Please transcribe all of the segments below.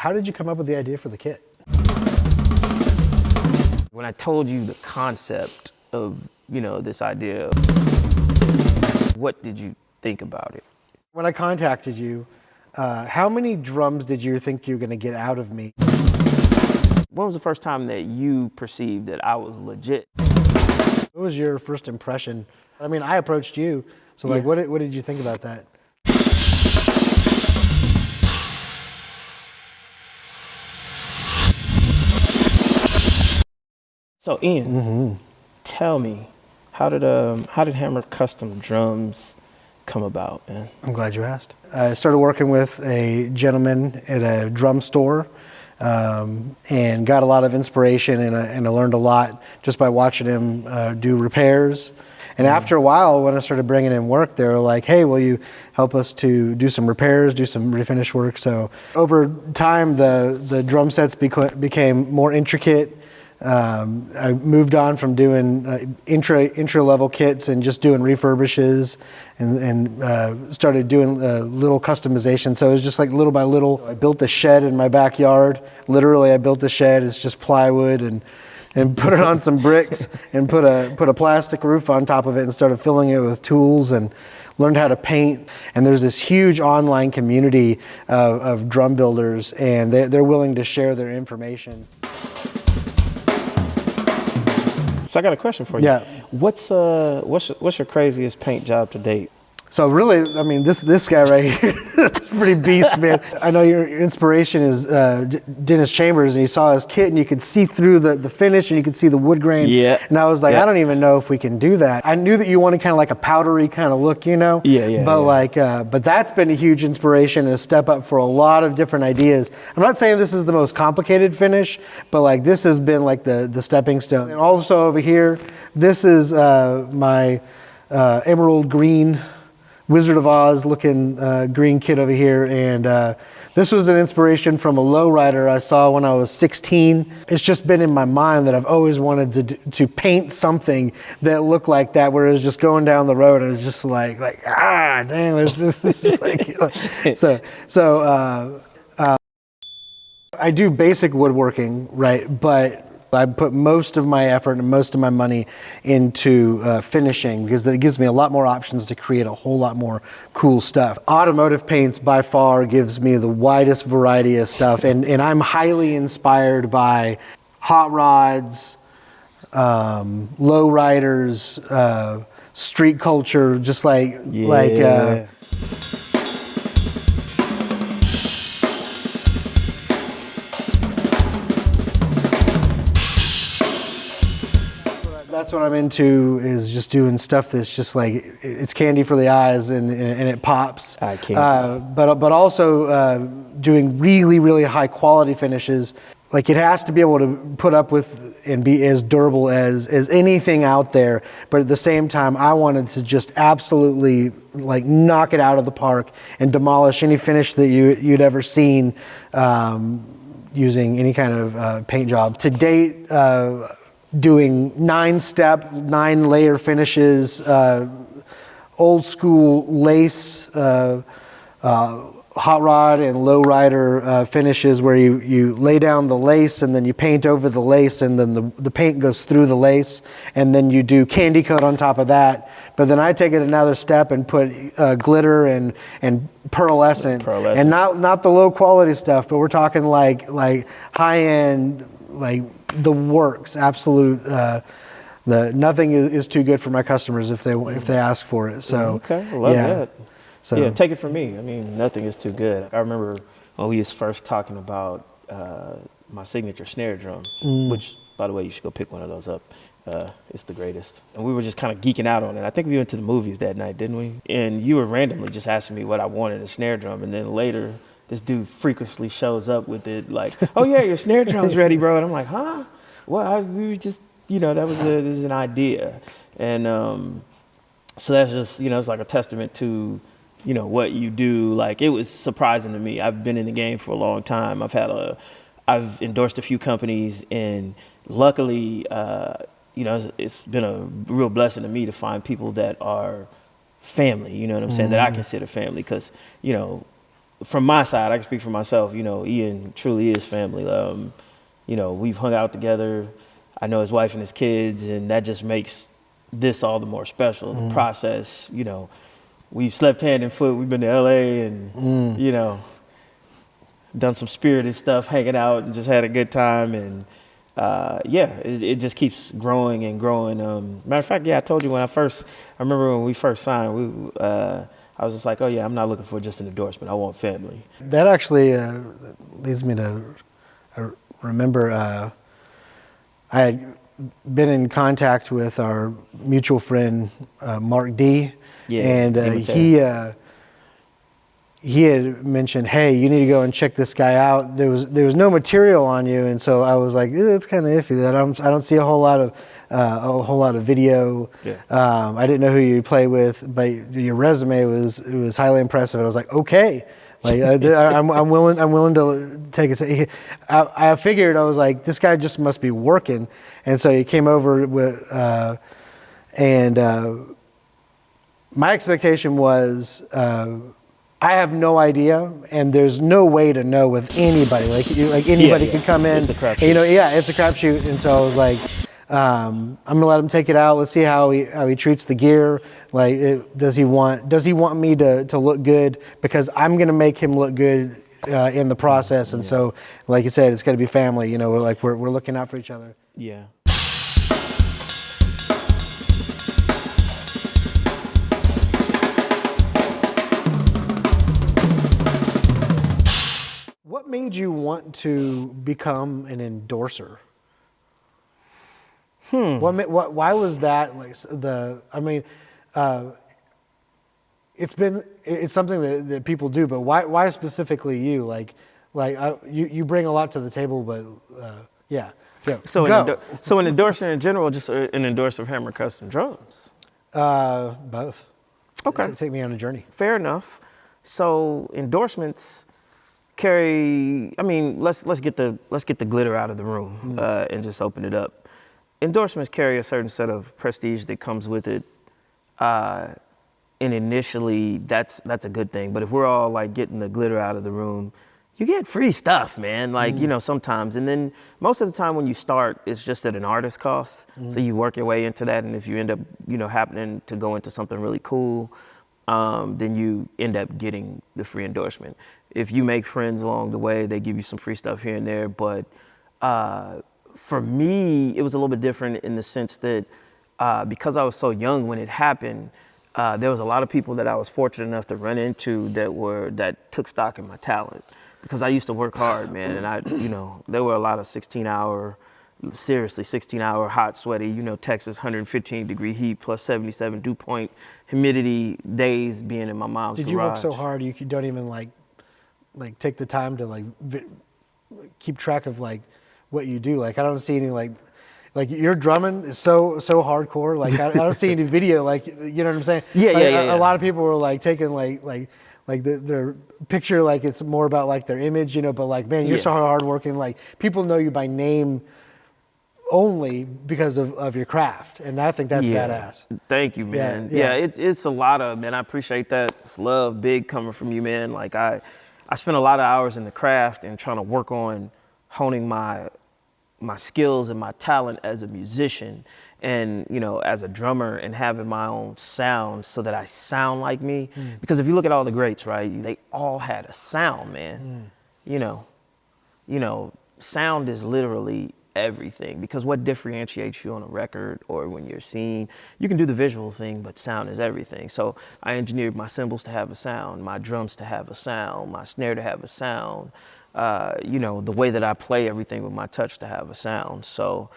How did you come up with the idea for the kit? When I told you the concept of, this idea, what did you think about it? When I contacted you, how many drums did you think you were going to get out of me? When was the first time that you perceived that I was legit? What was your first impression? I mean, I approached you, so like, what did you think about that? So Ian, tell me, how did Hammer Custom Drums come about, man? I'm glad you asked. I started working with a gentleman at a drum store, and got a lot of inspiration, and I learned a lot just by watching him do repairs. And after a while, when I started bringing in work, they were like, hey, will you help us to do some repairs, do some refinish work? So over time, the drum sets became more intricate. I moved on from doing intro-level kits and just doing refurbishes, and started doing little customization. So it was just like little by little. I built a shed in my backyard. Literally, I built a shed. It's just plywood and put it on some bricks and put a plastic roof on top of it and started filling it with tools and learned how to paint. And there's this huge online community of drum builders, and they're willing to share their information. So I got a question for you. Yeah. What's your craziest paint job to date? So really, I mean, this guy right here is pretty beast, man. I know your inspiration is Dennis Chambers, and you saw his kit, and you could see through the finish, and you could see the wood grain. Yeah. And I was like, I don't even know if we can do that. I knew that you wanted kind of like a powdery kind of look, Yeah. But that's been a huge inspiration and a step up for a lot of different ideas. I'm not saying this is the most complicated finish, but like this has been like the stepping stone. And also over here, this is my emerald green Wizard of Oz looking green kit over here, and this was an inspiration from a lowrider I saw when I was 16. It's just been in my mind that I've always wanted to paint something that looked like that, where it was just going down the road and it was just like dang, this is like, so I do basic woodworking, right? But I put most of my effort and most of my money into finishing, because it gives me a lot more options to create a whole lot more cool stuff. Automotive paints by far gives me the widest variety of stuff, and I'm highly inspired by hot rods, low riders, street culture, just like that's what I'm into, is just doing stuff that's just like, it's candy for the eyes, and it pops. I can't. But also doing really, really high quality finishes. Like, it has to be able to put up with and be as durable as anything out there. But at the same time, I wanted to just absolutely like knock it out of the park and demolish any finish that you'd ever seen using any kind of paint job. To date, doing 9-step, 9-layer finishes, old school lace, hot rod and low rider finishes, where you lay down the lace and then you paint over the lace, and then the paint goes through the lace, and then you do candy coat on top of that. But then I take it another step and put glitter and pearlescent, and not the low quality stuff, but we're talking like high end, like the works, absolute. Nothing is too good for my customers if they ask for it. So okay, I love that. So yeah, take it from me. I mean, nothing is too good. I remember when we was first talking about my signature snare drum, which, by the way, you should go pick one of those up. It's the greatest. And we were just kind of geeking out on it. I think we went to the movies that night, didn't we? And you were randomly just asking me what I wanted in a snare drum, and then later, this dude freakishly shows up with it like, oh yeah, your snare drum's ready, bro. And I'm like, huh? Well, we were just, this is an idea. And so that's just, it's like a testament to, what you do. Like, it was surprising to me. I've been in the game for a long time. I've endorsed a few companies, and luckily, it's been a real blessing to me to find people that are family, you know what I'm saying, that I consider family, because, from my side, I can speak for myself. Ian truly is family. We've hung out together. I know his wife and his kids, and that just makes this all the more special. The process, we've slept hand and foot. We've been to LA and, done some spirited stuff, hanging out and just had a good time. And it just keeps growing and growing. Matter of fact, I told you I remember when we first signed, I was just like, oh yeah, I'm not looking for just an endorsement. I want family. That actually leads me to remember I had been in contact with our mutual friend Mark D. Yeah, and he had mentioned, hey, you need to go and check this guy out. There was no material on you, and so I was like, it's kind of iffy that I don't see a whole lot of video. Yeah. I didn't know who you play with, but your resume was highly impressive. And I was like, okay, like I'm willing to take it. I figured, I was like, this guy just must be working, and so he came over with my expectation was. I have no idea, and there's no way to know with anybody. Like anybody could come in. It's a crapshoot. It's a crapshoot. And so I was like, I'm gonna let him take it out. Let's see how he treats the gear. Like, does he want me to look good? Because I'm gonna make him look good in the process. And so, like you said, it's gotta be family. We're looking out for each other. Yeah. What made you want to become an endorser? Why was that it's something that people do, but why specifically you? You bring a lot to the table, but yeah. So an endorser in general, just an endorser of Hammer Custom Drums? Both. Okay. Take me on a journey. Fair enough. So endorsements carry, let's get the glitter out of the room and just open it up. Endorsements carry a certain set of prestige that comes with it, and initially that's a good thing. But if we're all like getting the glitter out of the room, you get free stuff, man. Sometimes, and then most of the time when you start, it's just at an artist cost. So you work your way into that, and if you end up happening to go into something really cool, then you end up getting the free endorsement. If you make friends along the way, they give you some free stuff here and there. But for me, it was a little bit different in the sense that because I was so young when it happened, there was a lot of people that I was fortunate enough to run into that took stock in my talent. Because I used to work hard, man, and there were a lot of 16-hour hot, sweaty, Texas 115-degree heat plus 77 dew point humidity days being in my mom's garage. Did you work so hard you don't even like take the time to keep track of what you do? I don't see any like your drumming is so hardcore. I don't see any video. You know what I'm saying? Yeah. A lot of people were taking their picture it's more about their image, but man, you're so hardworking. People know you by name only because of your craft, and I think that's badass. Thank you, man. Yeah. It's a lot of, man, I appreciate that. It's love big coming from you, man. I spent a lot of hours in the craft and trying to work on honing my skills and my talent as a musician and as a drummer, and having my own sound so that I sound like me. Because if you look at all the greats, right, they all had a sound, man. Sound is literally everything, because what differentiates you on a record or when you're seen, you can do the visual thing, but sound is everything. So I engineered my cymbals to have a sound, my drums to have a sound, my snare to have a sound, the way that I play everything with my touch to have a sound. So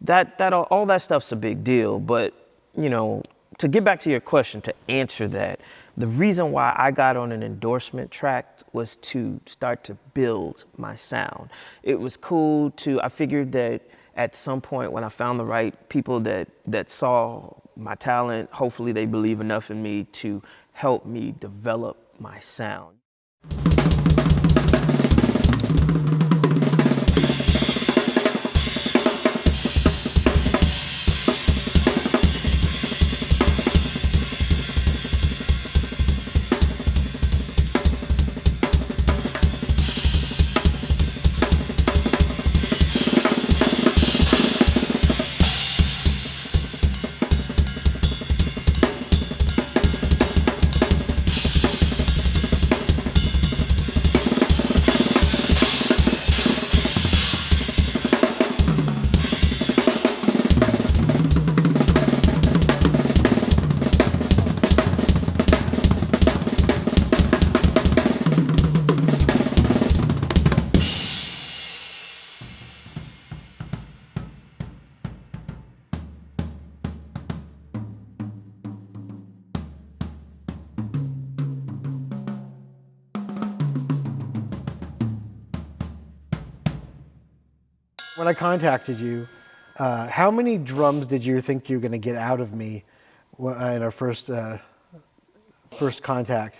all that stuff's a big deal. But to get back to your question, to answer that, the reason why I got on an endorsement track was to start to build my sound. It was cool I figured that at some point when I found the right people that saw my talent, hopefully they believe enough in me to help me develop my sound. When I contacted you, how many drums did you think you were going to get out of me in our first contact?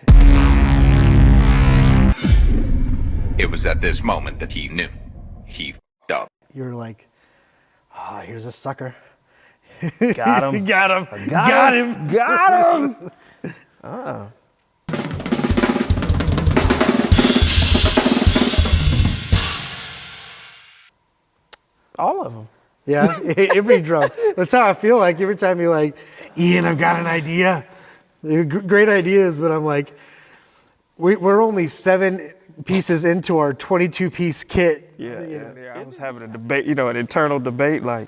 It was at this moment that he knew. He f***ed up. You were like, oh, here's a sucker. Got him. Got him. Got him. Got him. All of them. Yeah, every drum. That's how I feel like every time you're like, Ian, I've got an idea. They're great ideas, but I'm like, we're only 7 pieces into our 22-piece kit. Yeah, I was having a debate, an internal debate, like,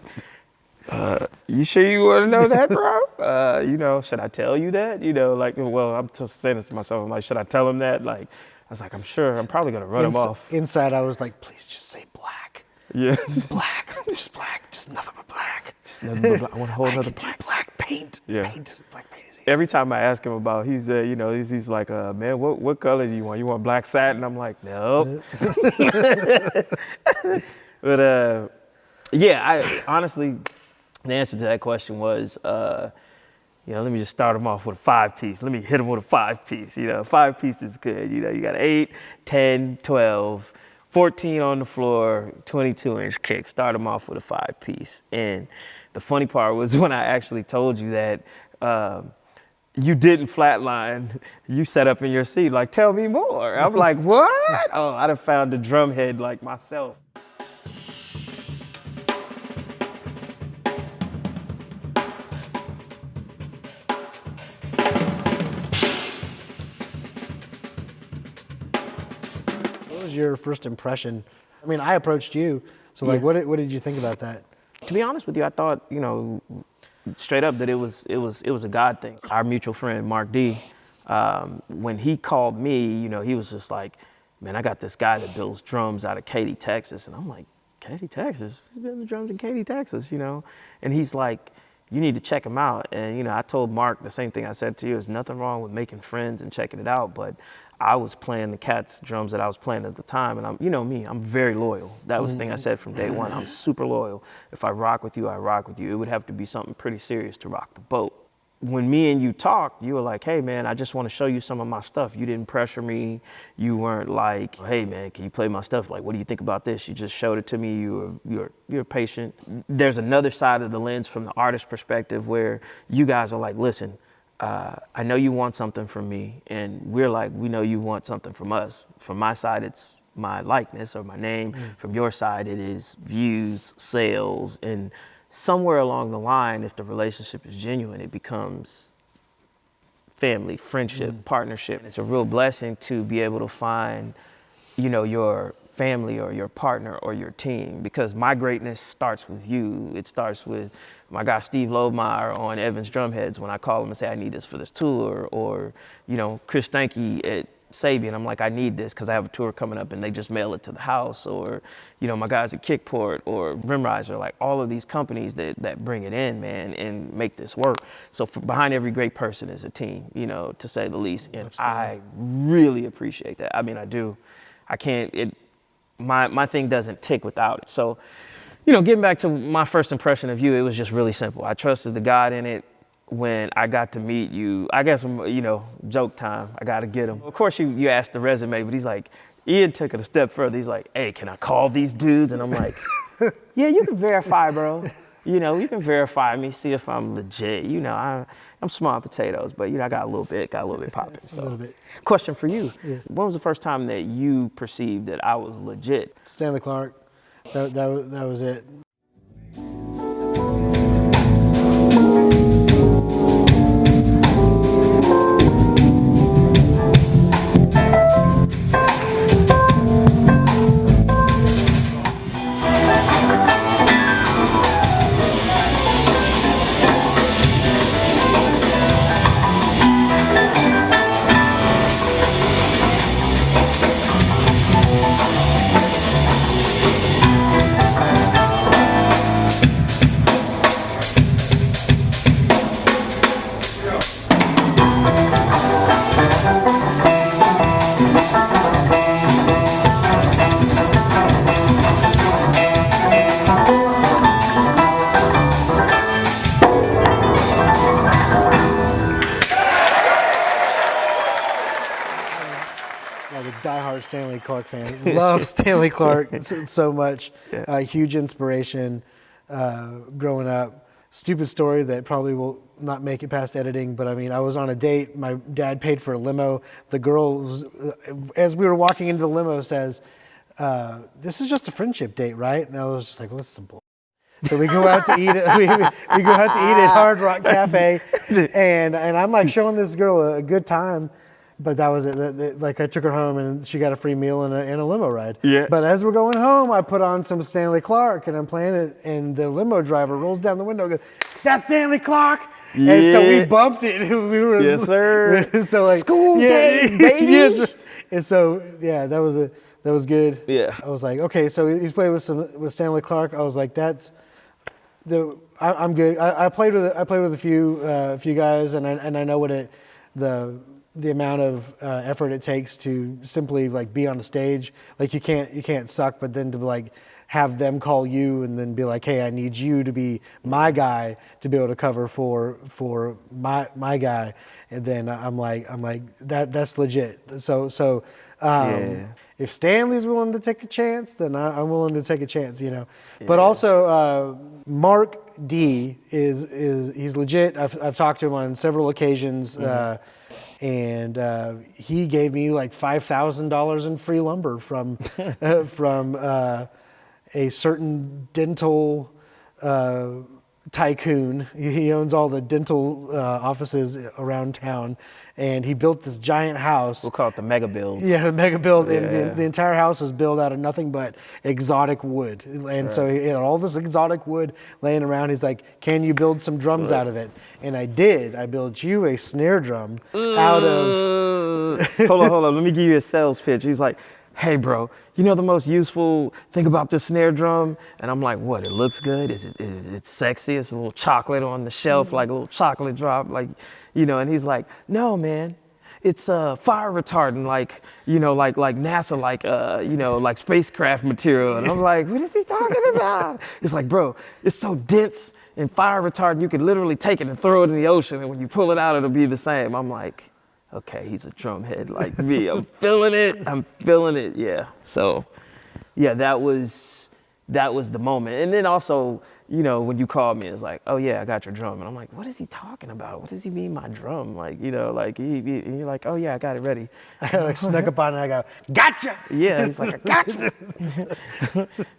you sure you want to know that, bro? Should I tell you that? Well, I'm just saying this to myself. I'm like, should I tell him that? Like, I was like, I'm sure. I'm probably going to run him off. Inside, I was like, please just say black. Yeah. Black. Just black. Just nothing but black. Just nothing but black. I want a whole other black. Black paint. Yeah. Black paint is easy. Every time I ask him about, he's like, man, what color do you want? You want black satin? I'm like, no. But yeah, I honestly, the answer to that question was, let me just start him off with a 5-piece. Let me hit him with a 5-piece. 5-piece is good. You got 8, 10, 12, 14 on the floor, 22-inch kick. Start him off with a 5-piece. And the funny part was when I actually told you that you didn't flatline. You sat up in your seat like, tell me more. I'm like, what? Oh, I'd have found a drum head like myself. What was your first impression? I mean, I approached you, so like, what did you think about that? To be honest with you, I thought, straight up that it was a God thing. Our mutual friend, Mark D, when he called me, he was just like, man, I got this guy that builds drums out of Katy, Texas. And I'm like, Katy, Texas? Who's building drums in Katy, Texas, And he's like, you need to check him out. And, I told Mark the same thing I said to you. There's nothing wrong with making friends and checking it out. But I was playing the Cats drums that I was playing at the time. And I'm very loyal. That was the thing I said from day one. I'm super loyal. If I rock with you, I rock with you. It would have to be something pretty serious to rock the boat. When me and you talked, you were like, hey, man, I just want to show you some of my stuff. You didn't pressure me. You weren't like, hey, man, can you play my stuff? Like, what do you think about this? You just showed it to me. You're patient. There's another side of the lens from the artist perspective where you guys are like, listen, I know you want something from me. And we're like, we know you want something from us. From my side, it's my likeness or my name. From your side, it is views, sales, and somewhere along the line, if the relationship is genuine, it becomes family, friendship, partnership. It's a real blessing to be able to find, your family or your partner or your team, because my greatness starts with you. It starts with my guy Steve Lobemeyer on Evans Drumheads when I call him and say, I need this for this tour, or, Chris Stanky at Sabian, I'm like, I need this because I have a tour coming up, and they just mail it to the house, or, my guys at Kickport or Rimriser, like all of these companies that bring it in, man, and make this work. So behind every great person is a team, to say the least. And absolutely. I really appreciate that. I mean, I do. I can't, my thing doesn't tick without it. So, getting back to my first impression of you, it was just really simple. I trusted the God in it. When I got to meet you, I guess, joke time, I got to get him. Of course, you asked the resume, but he's like, Ian took it a step further. He's like, hey, can I call these dudes? And I'm like, yeah, you can verify, bro. You can verify me, see if I'm legit. I'm small potatoes, but, I got a little bit popping. So. A little bit. Question for you. Yeah. When was the first time that you perceived that I was legit? Stanley Clark, that was it. diehard Stanley Clark fan. Love Stanley Clark so much. Yeah. Huge inspiration growing up. Stupid story that probably will not make it past editing, but I mean, I was on a date. My dad paid for a limo. The girl, as we were walking into the limo, says, "This is just a friendship date, right?" And I was just like, "Well, this is some bull." So we go out to eat. We go out to eat at Hard Rock Cafe, and I'm like showing this girl a good time. But that was it. Like I took her home and she got a free meal and a limo ride. Yeah. But as we're going home, I put on some Stanley Clark and I'm playing it, and the limo driver rolls down the window and goes, "That's Stanley Clark." Yeah. And so we bumped it. We were Yes, sir. so like School days, baby. Yes. And so yeah, that was good. Yeah. I was like, okay, so he's played with Stanley Clark. I was like, I'm good. I played with a few guys, and I know what the amount of effort it takes to simply like be on the stage. Like you can't suck, but then to like have them call you and then be like, hey, I need you to be my guy to be able to cover for my guy. And then I'm like that's legit. So if Stanley's willing to take a chance, then I'm willing to take a chance, you know. Yeah. But also Mark D he's legit. I've talked to him on several occasions. Mm-hmm. And he gave me like $5,000 in free lumber from a certain dental tycoon. He owns all the dental offices around town, and he built this giant house. We'll call it the mega build. Yeah, the mega build, Yeah. and the entire house is built out of nothing but exotic wood. And so he had all this exotic wood laying around. He's like, "Can you build some drums out of it?" And I did. I built you a snare drum out of. Hold on. Let me give you a sales pitch. He's like, "Hey, bro, you know the most useful thing about this snare drum?" And I'm like, "What? It looks good. It's sexy. It's a little chocolate on the shelf, like a little chocolate drop, like, you know." And he's like, "No, man, it's fire retardant, like, you know, like NASA, like, you know, like spacecraft material." And I'm like, "What is he talking about?" He's like, "Bro, it's so dense and fire retardant, you could literally take it and throw it in the ocean, and when you pull it out, it'll be the same." I'm like, okay, he's a drumhead like me. I'm feeling it. Yeah. So, yeah, that was the moment. And then also, you know, when you called me, it's like, "Oh yeah, I got your drum." And I'm like, "What is he talking about? What does he mean my drum?" Like, you know, like and you're like, "Oh yeah, I got it ready." I like snuck up on it. And I go, "Gotcha!" Yeah, he's like, "I gotcha."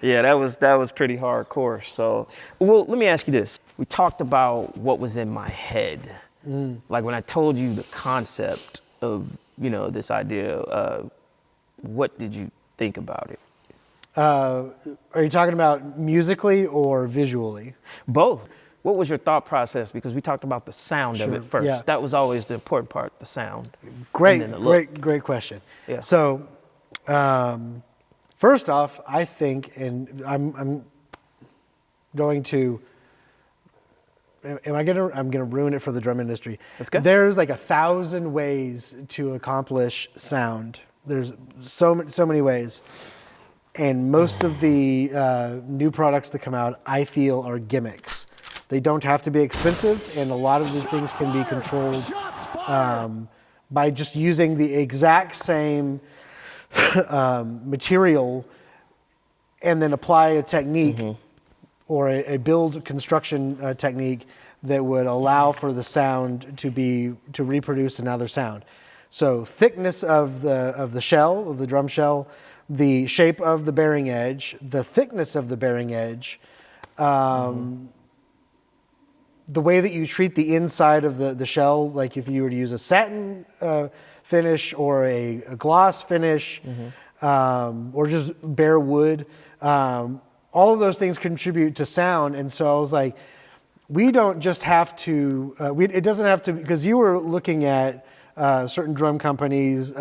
Yeah, that was pretty hardcore. So, well, let me ask you this. We talked about what was in my head. Like when I told you the concept of, you know, this idea, what did you think about it? Are you talking about musically or visually? Both. What was your thought process? Because we talked about the sound of it first. Yeah. That was always the important part, the sound. Great question. Yeah. So, first off, I think, and I'm going to. I'm gonna ruin it for the drum industry. That's good. There's like 1,000 ways to accomplish sound. There's so many ways, and most of the new products that come out, I feel, are gimmicks. They don't have to be expensive, and a lot of the things can be controlled by just using the exact same material, and then apply a technique. Mm-hmm. Or a build construction technique that would allow for the sound to reproduce another sound. So thickness of the shell, of the drum shell, the shape of the bearing edge, the thickness of the bearing edge, the way that you treat the inside of the shell, like if you were to use a satin finish or a gloss finish, or just bare wood. All of those things contribute to sound, and so I was like, we don't just have to. It doesn't have to, because you were looking at certain drum companies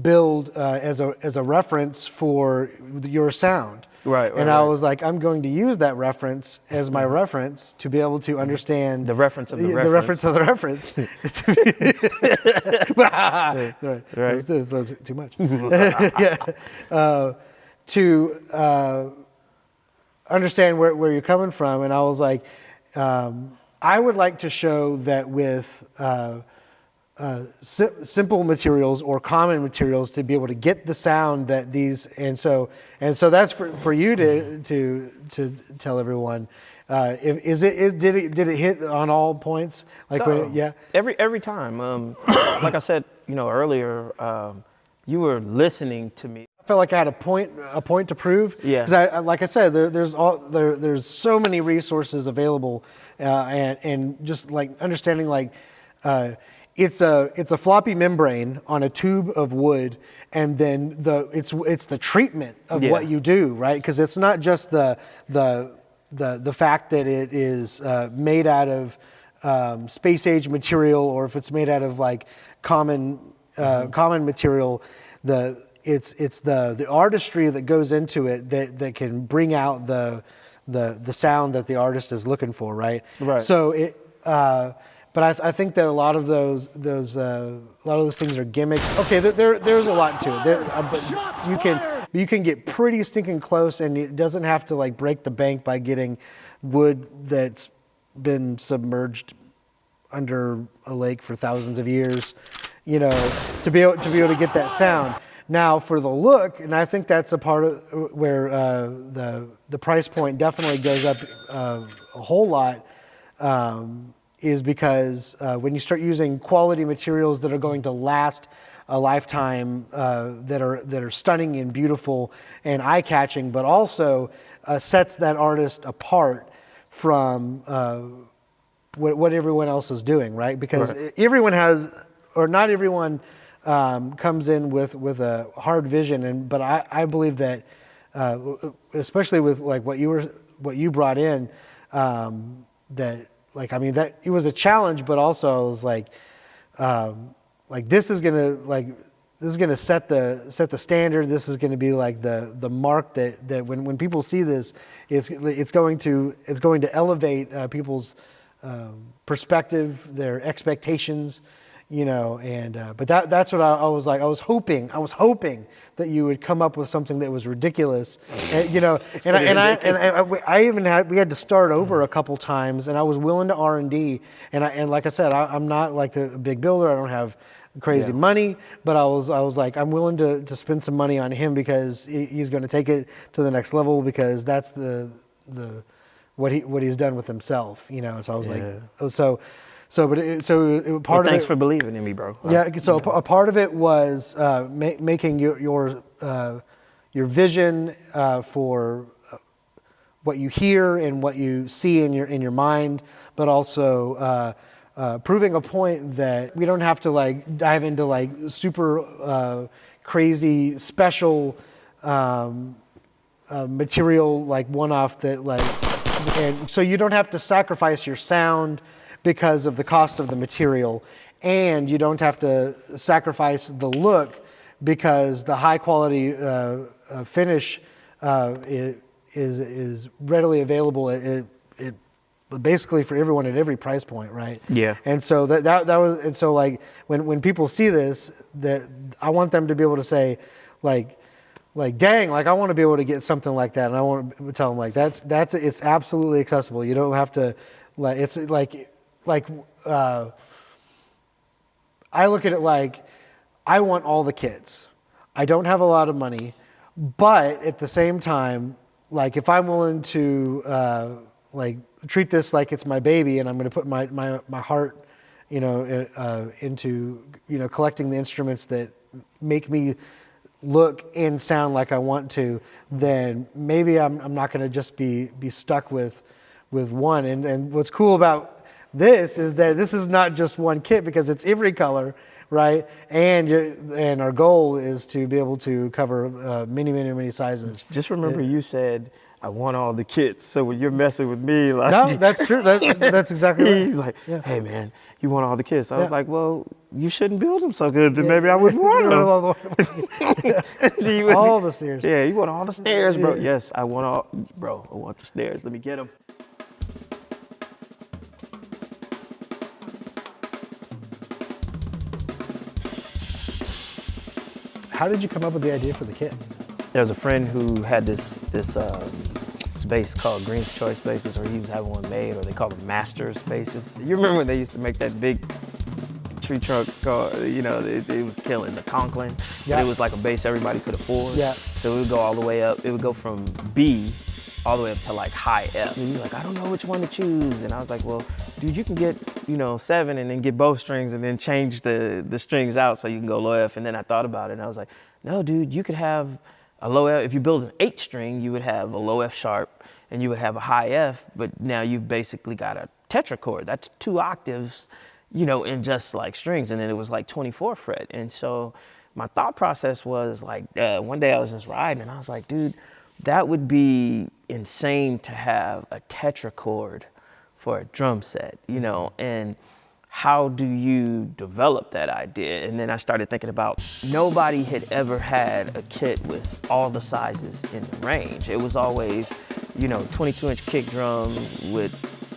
build as a reference for your sound. Right. And I was like, I'm going to use that reference as my reference to be able to understand the reference of the reference. The reference of the reference. Right. It's a little too much. Yeah. To understand where you're coming from, and I was like, I would like to show that with simple materials or common materials to be able to get the sound that these, and so that's for you to tell everyone. Did it hit on all points? Like, yeah. Every time. Like I said, earlier, you were listening to me. I felt like I had a point to prove. Yeah. Because like I said, there's so many resources available, and just like understanding like. It's a floppy membrane on a tube of wood, and then it's the treatment of what you do, right? Because it's not just the fact that it is made out of space age material, or if it's made out of like common material. It's the artistry that goes into it that can bring out the sound that the artist is looking for, right? Right. So but I think that a lot of those things are gimmicks. Okay, there's a lot to it. But you can get pretty stinking close, and it doesn't have to like break the bank by getting wood that's been submerged under a lake for thousands of years, to be able to get that sound. Now for the look, and I think that's a part of where the price point definitely goes up a whole lot. Is because when you start using quality materials that are going to last a lifetime, that are stunning and beautiful and eye-catching, but also sets that artist apart from what everyone else is doing, right? Because everyone has, or not everyone comes in with a hard vision, but I believe that, especially with like what you brought in, that. Like, I mean, that it was a challenge, but also it was like this is gonna set the standard. This is gonna be like the mark that when people see this, it's going to elevate people's perspective, their expectations, but that's what I was like. I was hoping that you would come up with something that was ridiculous, and, we had to start over a couple times, and I was willing to R&D, and like I said, I'm not like the big builder. I don't have crazy money, but I was like, I'm willing to spend some money on him because he's going to take it to the next level, because that's what he's done with himself, So I was like, Thanks for believing in me, bro. Yeah. So a part of it was making your vision for what you hear and what you see in your mind, but also proving a point that we don't have to like dive into like super crazy special material like one-off that like, and so you don't have to sacrifice your sound because of the cost of the material, and you don't have to sacrifice the look because the high quality finish is readily available at basically for everyone at every price point, right? Yeah. And so that was, and so like when people see this, that I want them to be able to say like dang, like I want to be able to get something like that, and I want to tell them like that's it's absolutely accessible. You don't have to like it's like I look at it like I want all the kids. I don't have a lot of money, but at the same time, like if I'm willing to like treat this like it's my baby, and I'm going to put my heart, into collecting the instruments that make me look and sound like I want to, then maybe I'm not going to just be stuck with one. And what's cool about this is that this is not just one kit, because it's every color, right? And our goal is to be able to cover many sizes. Just remember, you said I want all the kits. So when you're messing with me, like no, that's true. That's exactly right. He's like, hey man, you want all the kits? I was like, well, you shouldn't build them so good. Then maybe I wouldn't want them. All the stairs. Yeah, you want all the stairs, bro. Yes, I want the stairs. Let me get them. How did you come up with the idea for the kit? There was a friend who had this bass called Green's Choice basses, or he was having one made, or they called them master spaces. You remember when they used to make that big tree trunk, it was killing the Conklin. Yeah. But it was like a bass everybody could afford. Yeah. So it would go all the way up. It would go from B all the way up to like high F. And he was like, I don't know which one to choose. And I was like, well, dude, you can get, 7 and then get both strings and then change the strings out so you can go low F. And then I thought about it and I was like, no, dude, you could have a low F. If you build an 8 string, you would have a low F sharp and you would have a high F, but now you've basically got a tetrachord. That's 2 octaves, in just like strings. And then it was like 24 fret. And so my thought process was like, one day I was just riding and I was like, dude, that would be insane to have a tetrachord for a drum set, and how do you develop that idea? And then I started thinking about nobody had ever had a kit with all the sizes in the range. It was always, 22-inch kick drum with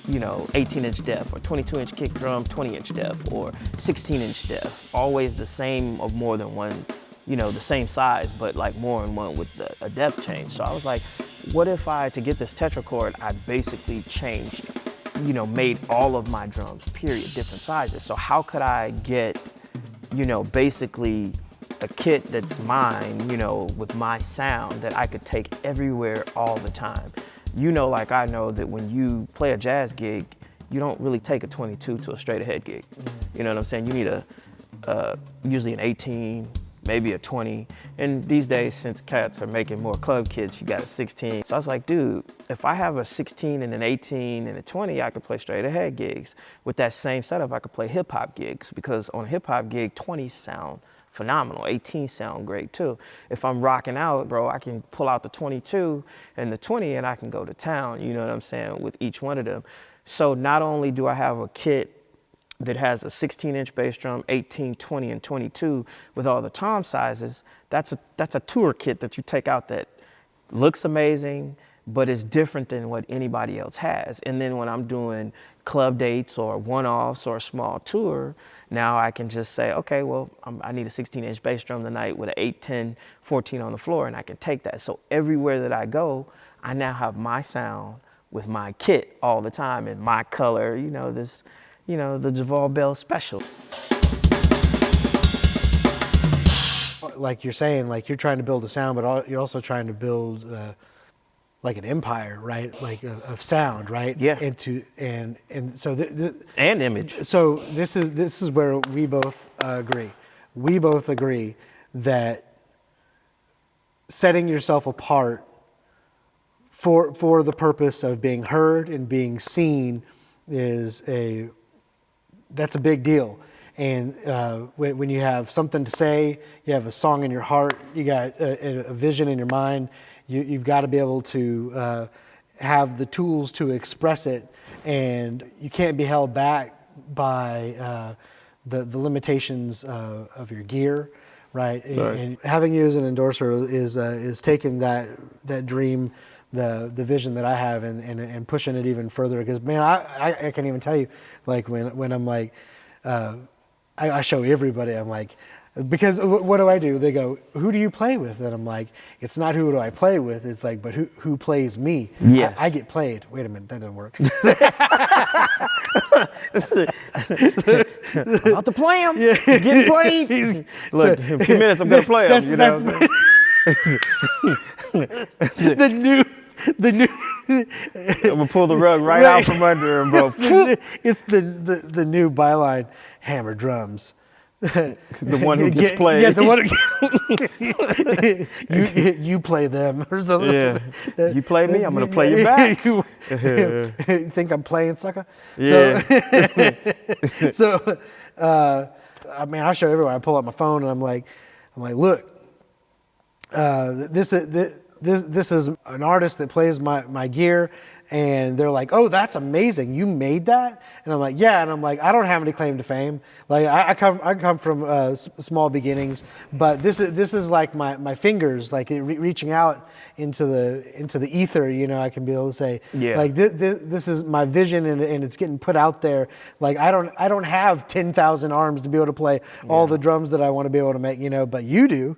18-inch depth, or 22-inch kick drum, 20-inch depth, or 16-inch depth. Always the same of more than one, the same size, but like more in one with a depth change. So I was like, what if to get this tetrachord, I basically changed, made all of my drums, period, different sizes. So how could I get, basically a kit that's mine, with my sound that I could take everywhere all the time? Like I know that when you play a jazz gig, you don't really take a 22 to a straight ahead gig. You know what I'm saying? You need usually an 18, maybe a 20. And these days, since cats are making more club kits, you got a 16. So I was like, dude, if I have a 16 and an 18 and a 20, I could play straight ahead gigs. With that same setup, I could play hip hop gigs, because on a hip hop gig, 20s sound phenomenal. 18 sound great too. If I'm rocking out, bro, I can pull out the 22 and the 20 and I can go to town, you know what I'm saying, with each one of them. So not only do I have a kit that has a 16-inch bass drum, 18, 20, and 22 with all the tom sizes, that's a tour kit that you take out that looks amazing, but is different than what anybody else has. And then when I'm doing club dates or one-offs or a small tour, now I can just say, okay, well, I need a 16-inch bass drum tonight with an 8, 10, 14 on the floor, and I can take that. So everywhere that I go, I now have my sound with my kit all the time in my color, the JOVOL Bell Special. Like you're saying, like you're trying to build a sound, but you're also trying to build like an empire, right? Like of sound, right? Yeah. And so And image. So this is where we both agree. We both agree that setting yourself apart for the purpose of being heard and being seen that's a big deal. And when you have something to say, you have a song in your heart, you got a vision in your mind, you've got to be able to have the tools to express it, and you can't be held back by the limitations of your gear, right? Right. And having you as an endorser is taking that dream, the vision that I have, and pushing it even further. Because man, I can't even tell you, like when I'm like, I show everybody, I'm like, because what do? They go, who do you play with? And I'm like, it's not who do I play with, it's like, but who plays me? Yes. I get played. Wait a minute, that doesn't work. I'm about to play him. Yeah. He's getting played. Look, in a few minutes I'm gonna play him. That's the new. I'm gonna pull the rug right out from under him, bro. It's the new byline, hammer drums. The one who gets played. Yeah, the one you play them or something. Yeah. You play me, I'm gonna play you back. You think I'm playing, sucker? Yeah. So I mean, I show everyone. I pull out my phone and I'm like, look, this is an artist that plays my gear, and they're like, oh, that's amazing, you made that? And I'm like, yeah. And I'm like, I don't have any claim to fame. Like I come from small beginnings, but this is like my fingers, like reaching out into the ether. I can be able to say, yeah, like this is my vision, and it's getting put out there. Like I don't have 10,000 arms to be able to play all the drums that I want to be able to make, but you do.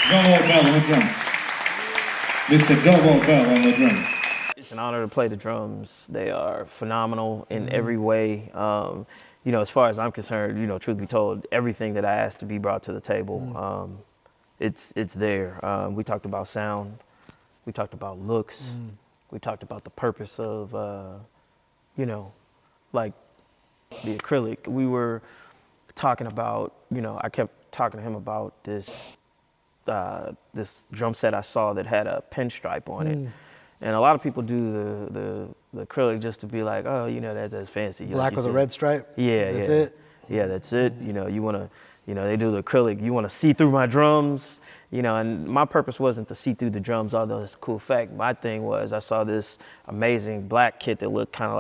JOVOL Bell on the drums. Mr. JOVOL Bell on the drums. It's an honor to play the drums. They are phenomenal in every way. You know, as far as I'm concerned, you know, truth be told, everything that I asked to be brought to the table, it's there. We talked about sound. We talked about looks. We talked about the purpose of, you know, like the acrylic. We were talking about, you know, I kept talking to him about this this drum set I saw that had a pinstripe on it. And a lot of people do the acrylic just to be like, oh, you know, that's fancy. Black like with a said. red stripe? Yeah, That's yeah. it? Yeah, that's it. You know, you want to, you know, they do the acrylic. You want to see through my drums, you know, and my purpose wasn't to see through the drums, although it's a cool effect. My thing was I saw this amazing black kit that looked kind of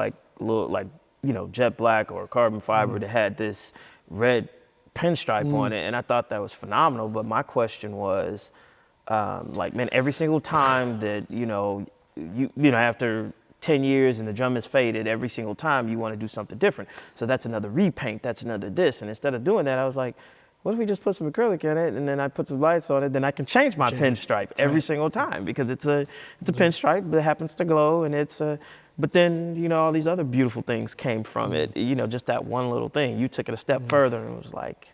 like, you know, jet black or carbon fiber that had this red pinstripe on it. And I thought that was phenomenal. But my question was, like, man, every single time that, you know, after 10 years and the drum is faded, every single time you want to do something different. So that's another repaint, that's another this. And instead of doing that, I was like, what if we just put some acrylic in it and then I put some lights on it, then I can change my pinstripe every single time because it's a pinstripe that happens to glow and it's a, but then, you know, all these other beautiful things came from it, you know, just that one little thing. You took it a step further and it was like,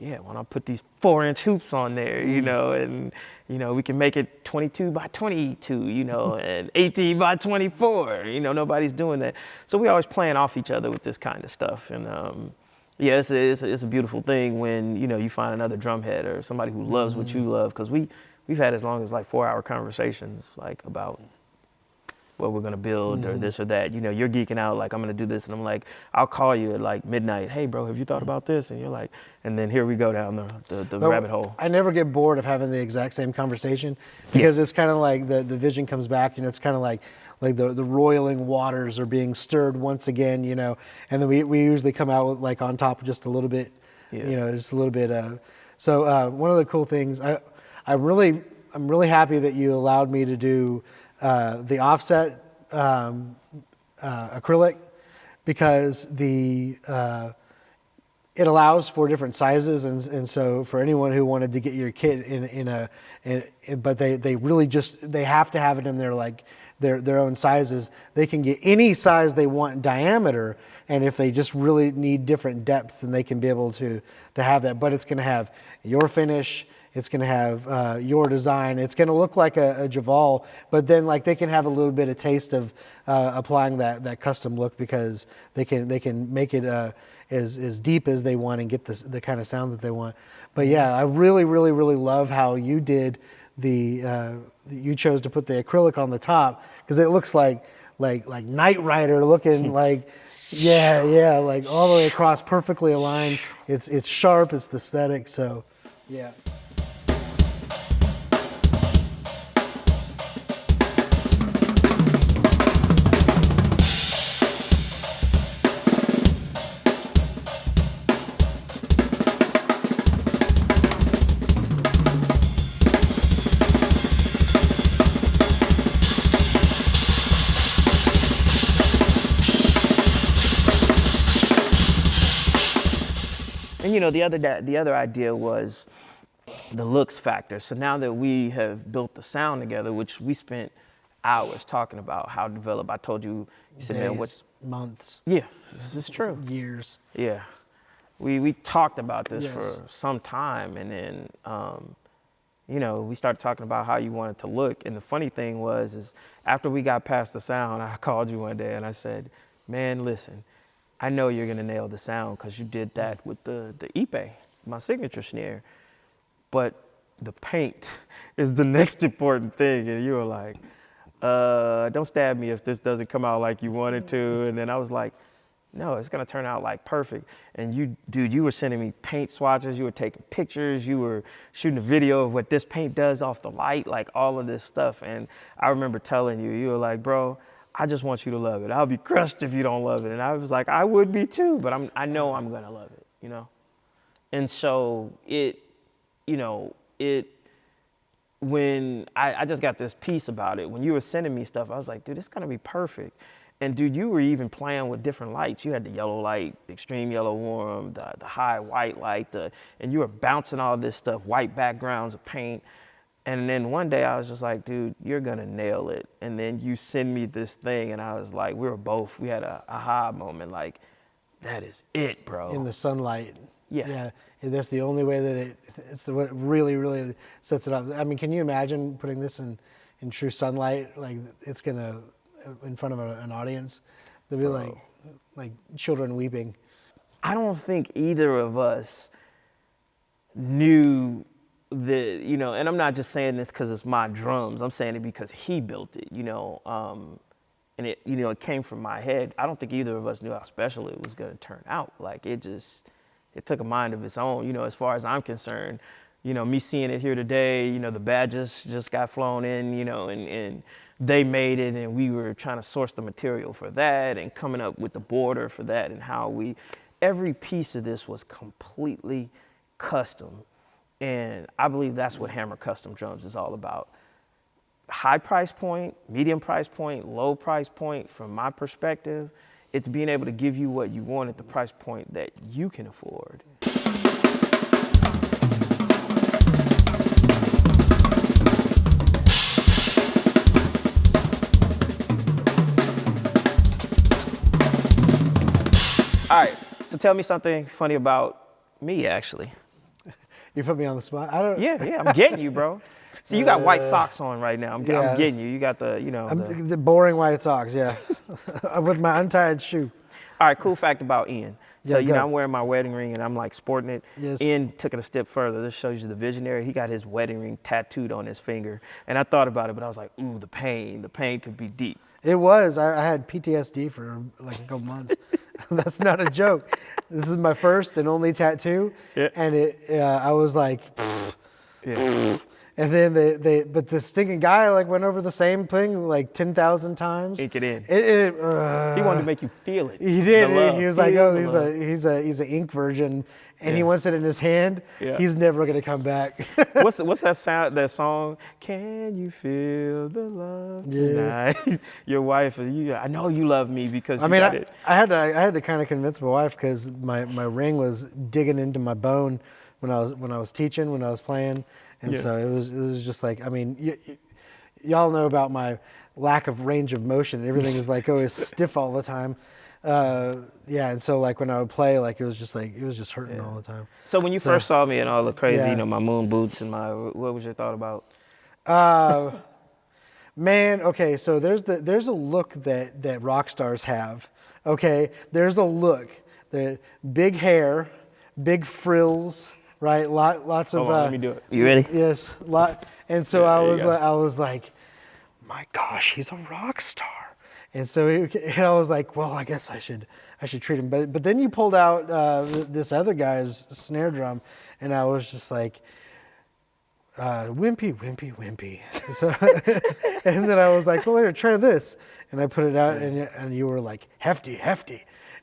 yeah, why not put these 4-inch hoops on there, you know, and, you know, we can make it 22 by 22, you know, and 18 by 24, you know, nobody's doing that. So we always playing off each other with this kind of stuff. And yeah, it's a beautiful thing when, you know, you find another drum head or somebody who loves what you love. Cause we've had as long as like 4-hour conversations, like about what we're gonna build or this or that. You know, you're geeking out like I'm gonna do this, and I'm like, I'll call you at like midnight. Hey, bro, have you thought about this? And you're like, and then here we go down the rabbit hole. I never get bored of having the exact same conversation because it's kind of like the vision comes back. You know, it's kind of like the roiling waters are being stirred once again. You know, and then we usually come out with like on top just a little bit. Yeah. You know, just a little bit. So one of the cool things I'm really happy that you allowed me to do the offset acrylic because it allows for different sizes, and so for anyone who wanted to get your kit but they really just they have to have it in their own sizes. They can get any size they want in diameter, and if they just really need different depths, then they can be able to have that. But it's going to have your finish. It's going to have your design. It's going to look like a JOVOL, but then like they can have a little bit of taste of applying that custom look because they can make it as deep as they want and get the kind of sound that they want. But yeah, I really love how you did you chose to put the acrylic on the top because it looks like Knight Rider looking like yeah like all the way across, perfectly aligned. It's sharp. It's the aesthetic. So yeah. And you know, the other idea was the looks factor. So now that we have built the sound together, which we spent hours talking about how to develop. I told you, said, man, what? Months. Yeah, this is true. Years. Yeah, we talked about this Yes. for some time, and then you know, we started talking about how you wanted to look. And the funny thing is after we got past the sound, I called you one day and I said, man, listen, I know you're gonna nail the sound because you did that with the Ipe, my signature snare. But the paint is the next important thing. And you were like, don't stab me if this doesn't come out like you wanted to. And then I was like, no, it's gonna turn out like perfect. And you were sending me paint swatches, you were taking pictures, you were shooting a video of what this paint does off the light, like all of this stuff. And I remember telling you, you were like, bro, I just want you to love it. I'll be crushed if you don't love it. And I was like, I would be too, but I know I'm gonna love it, you know? And so when I just got this piece about it, when you were sending me stuff, I was like, dude, it's gonna be perfect. And dude, you were even playing with different lights. You had the yellow light, extreme yellow warm, the high white light, and you were bouncing all this stuff, white backgrounds of paint. And then one day I was just like, dude, you're gonna nail it. And then you send me this thing, and I was like, we had a aha moment, like, that is it, bro. In the sunlight. Yeah. Yeah. And that's the only way that it's what really, really sets it up. I mean, can you imagine putting this in true sunlight? Like, it's gonna, in front of an audience, they'll be like children weeping. I don't think either of us knew and I'm not just saying this because it's my drums. I'm saying it because he built it, and it, it came from my head. I don't think either of us knew how special it was going to turn out. Like, it took a mind of its own, as far as I'm concerned. Me seeing it here today, the badges just got flown in, and they made it, and we were trying to source the material for that and coming up with the border for that, and every piece of this was completely custom. And I believe that's what Hammer Custom Drums is all about. High price point, medium price point, low price point. From my perspective, it's being able to give you what you want at the price point that you can afford. All right, so tell me something funny about me, actually. You put me on the spot. I don't. Yeah, I'm getting you, bro. See, you got white socks on right now. I'm getting you. You got the boring white socks, yeah. With my untied shoe. All right, cool fact about Ian. So, Yeah, I'm wearing my wedding ring and I'm like sporting it. Yes. Ian took it a step further. This shows you the visionary. He got his wedding ring tattooed on his finger. And I thought about it, but I was like, ooh, the pain. The pain could be deep. It was. I had PTSD for like a couple months. That's not a joke. This is my first and only tattoo. Yeah. And I was like, Yeah. and then but the stinking guy like went over the same thing like 10,000 times. Ink it in. He He wanted to make you feel it. He did. The love. He was like, Feel oh, the love. he's an ink virgin, and Yeah. he wants it in his hand. Yeah. He's never gonna come back. What's that song? Can you feel the love tonight? Your wife, I know you love me because you got it. I had to kind of convince my wife because my ring was digging into my bone when I was teaching, when I was playing, and Yeah. so it was just like, I mean, y'all know about my lack of range of motion. Everything is like always stiff all the time. Yeah, and so like when I would play, like it was just hurting all the time. So when you first saw me and all the crazy, Yeah. my moon boots and what was your thought about? Man, okay, so there's a look that rock stars have. Okay, there's a look. The big hair, big frills, right? Lots of. Hold on, let me do it. You ready? Yes, lot. And so Yeah, I there you was like, my gosh, he's a rock star. And so and I was like, well, I guess I should treat him. But then you pulled out this other guy's snare drum, and I was just like, wimpy. And so, and then I was like, well, here, try this. And I put it out, and you were like, hefty.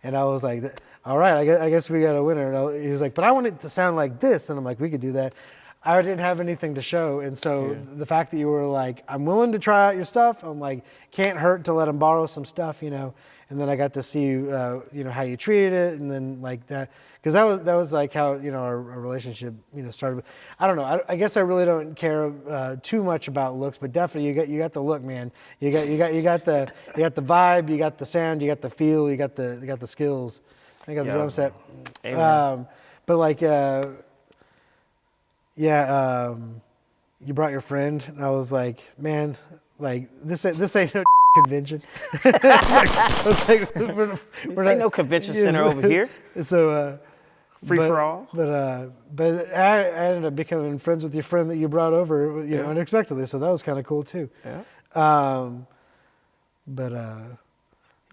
And I was like, all right, I guess we got a winner. And he was like, but I want it to sound like this. And I'm like, we could do that. I didn't have anything to show. And so the fact that you were like, I'm willing to try out your stuff. I'm like, can't hurt to let him borrow some stuff, And then I got to see you, how you treated it. And then like that, because that was like how, our relationship, started. I don't know. I guess I really don't care too much about looks, but definitely you got the look, man. You got the vibe, you got the sound, you got the feel, you got the skills. I got the drum set. But like, you brought your friend, and I was like, man, like this ain't no convention. I was like, we're Ain't no convention center over here. So Free for all. But I ended up becoming friends with your friend that you brought over, unexpectedly. So that was kind of cool too. Yeah.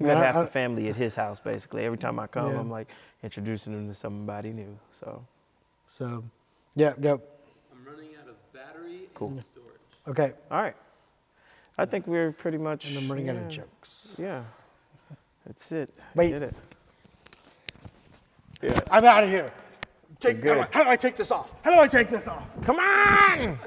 We had half the family at his house basically. Every time I come, Yeah. I'm like introducing him to somebody new. So, yeah, go. I'm running out of battery Cool. and storage. Okay. All right. I think we're pretty much. And I'm running out of jokes. Yeah. That's it. Wait. Did it. Yeah. I'm out of here. good. How do I take this off? How do I take this off? Come on!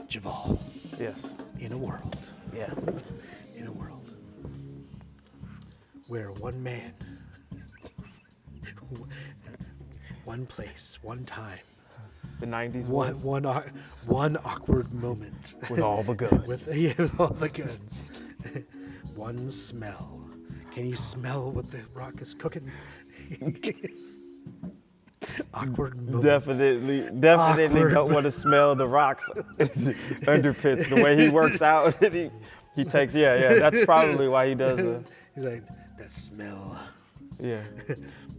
JOVOL, Yes. in a world, Yeah. in a world where one man, one place, one time, The 90s one, was one, au- one awkward moment. with all the guns. with all the guns. One smell. Can you smell what the rock is cooking? Awkward moments. Definitely Awkward. don't want to smell the rocks underpits. The way he works out, he takes, that's probably why he does it. He's like, that smell. Yeah.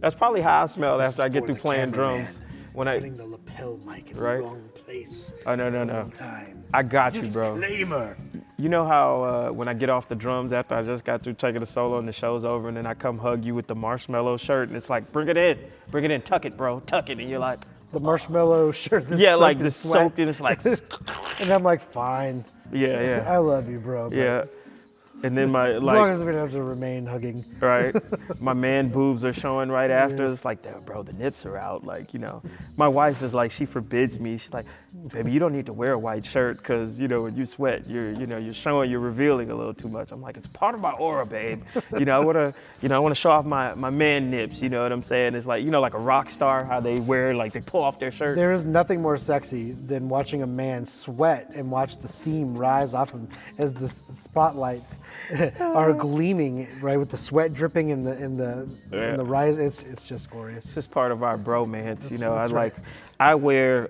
That's probably how I smell This after is I get for through the playing cameraman. drums. When I, Putting the lapel mic in Right. the wrong place. Oh, no, at no, the no. wrong time. I got you, bro. Disclaimer. You know how when I get off the drums after I just got through taking a solo and the show's over, and then I come hug you with the marshmallow shirt, and it's like, bring it in, tuck it, bro, tuck it, and you're like, The marshmallow shirt that's yeah, soaked like in the sweat. soaked, and it's like, And I'm like, fine. yeah, I love you, bro. But yeah. And then my As long as we don't have to remain hugging. right, my man boobs are showing right after. It's like, "Damn, bro, the nips are out." Like, my wife is like, she forbids me. She's like, "Baby, you don't need to wear a white shirt because when you sweat, you're showing, you're revealing a little too much." I'm like, "It's part of my aura, babe. I wanna show off my man nips. You know what I'm saying? It's like, like a rock star, how they wear, like they pull off their shirt." There is nothing more sexy than watching a man sweat and watch the steam rise off him as the spotlights are gleaming, right, with the sweat dripping in the rise. It's just glorious. It's just part of our bromance. That's right. I wear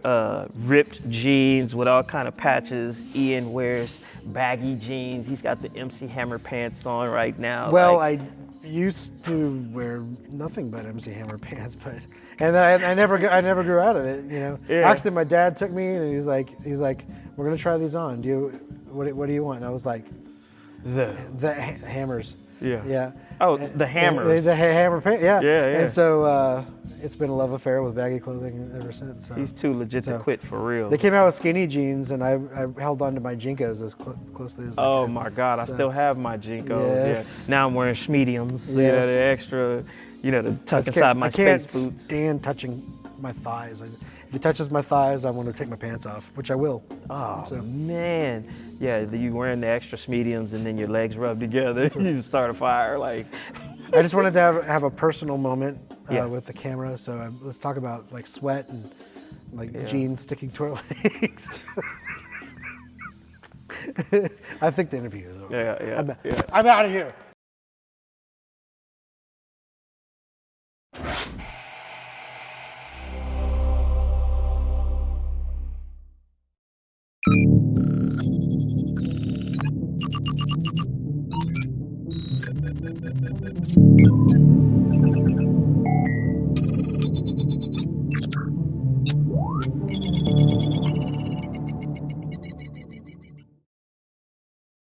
ripped jeans with all kind of patches. Ian wears baggy jeans. He's got the MC Hammer pants on right now. Well, I used to wear nothing but MC Hammer pants, and then I never grew out of it. Yeah. Actually, my dad took me and he's like, "We're gonna try these on. What do you want?" And I was like, the hammers. Yeah. Yeah. Oh, the hammers. The hammer pants. Yeah. Yeah, yeah. And so it's been a love affair with baggy clothing ever since. So. He's too legit to quit for real. They came out with skinny jeans, and I held on to my Jinkos as closely as I Oh could. my God, I still have my Jinkos. Yes. Yeah. Now I'm wearing mediums. Yes. The extra, the tuck I inside my can't space boots. stand touching my thighs. If it touches my thighs, I want to take my pants off, which I will. Oh So. man, yeah, you wearing the extra mediums and then your legs rub together, you start a fire. Like, I just wanted to have a personal moment Yeah. with the camera. So let's talk about like sweat and like jeans sticking to our legs. I think the interview is over. yeah. I'm out of here.